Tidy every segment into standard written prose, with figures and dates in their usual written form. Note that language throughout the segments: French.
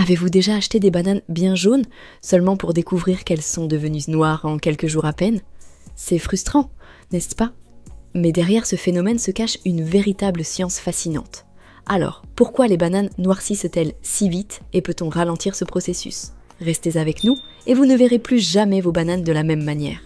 Avez-vous déjà acheté des bananes bien jaunes, seulement pour découvrir qu'elles sont devenues noires en quelques jours à peine? C'est frustrant, n'est-ce pas? Mais derrière ce phénomène se cache une véritable science fascinante. Alors, pourquoi les bananes noircissent-elles si vite et peut-on ralentir ce processus? Restez avec nous et vous ne verrez plus jamais vos bananes de la même manière.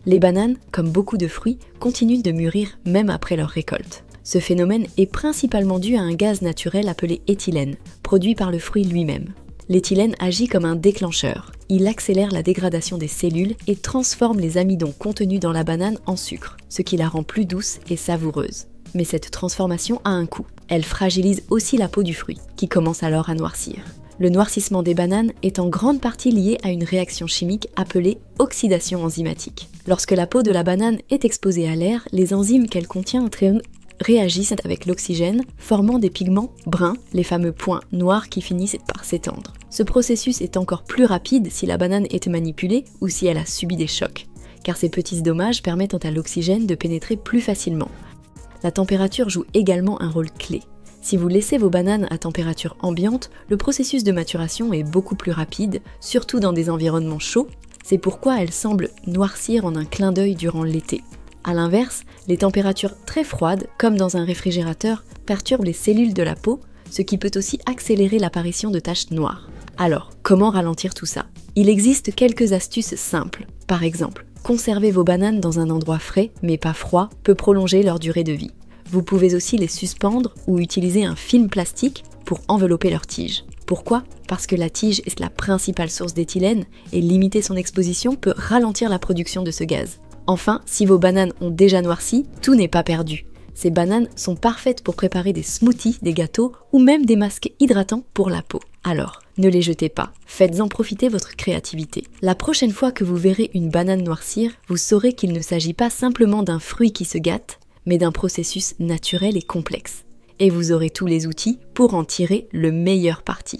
Les bananes, comme beaucoup de fruits, continuent de mûrir même après leur récolte. Ce phénomène est principalement dû à un gaz naturel appelé éthylène, produit par le fruit lui-même. L'éthylène agit comme un déclencheur. Il accélère la dégradation des cellules et transforme les amidons contenus dans la banane en sucre, ce qui la rend plus douce et savoureuse. Mais cette transformation a un coût. Elle fragilise aussi la peau du fruit, qui commence alors à noircir. Le noircissement des bananes est en grande partie lié à une réaction chimique appelée oxydation enzymatique. Lorsque la peau de la banane est exposée à l'air, les enzymes qu'elle contient réagissent avec l'oxygène, formant des pigments bruns, les fameux points noirs qui finissent par s'étendre. Ce processus est encore plus rapide si la banane est manipulée ou si elle a subi des chocs, car ces petits dommages permettent à l'oxygène de pénétrer plus facilement. La température joue également un rôle clé. Si vous laissez vos bananes à température ambiante, le processus de maturation est beaucoup plus rapide, surtout dans des environnements chauds. C'est pourquoi elles semblent noircir en un clin d'œil durant l'été. A l'inverse, les températures très froides, comme dans un réfrigérateur, perturbent les cellules de la peau, ce qui peut aussi accélérer l'apparition de taches noires. Alors, comment ralentir tout ça? Il existe quelques astuces simples. Par exemple, conserver vos bananes dans un endroit frais, mais pas froid, peut prolonger leur durée de vie. Vous pouvez aussi les suspendre ou utiliser un film plastique pour envelopper leur tige. Pourquoi? Parce que la tige est la principale source d'éthylène et limiter son exposition peut ralentir la production de ce gaz. Enfin, si vos bananes ont déjà noirci, tout n'est pas perdu. Ces bananes sont parfaites pour préparer des smoothies, des gâteaux ou même des masques hydratants pour la peau. Alors, ne les jetez pas, faites-en profiter votre créativité. La prochaine fois que vous verrez une banane noircir, vous saurez qu'il ne s'agit pas simplement d'un fruit qui se gâte, mais d'un processus naturel et complexe. Et vous aurez tous les outils pour en tirer le meilleur parti.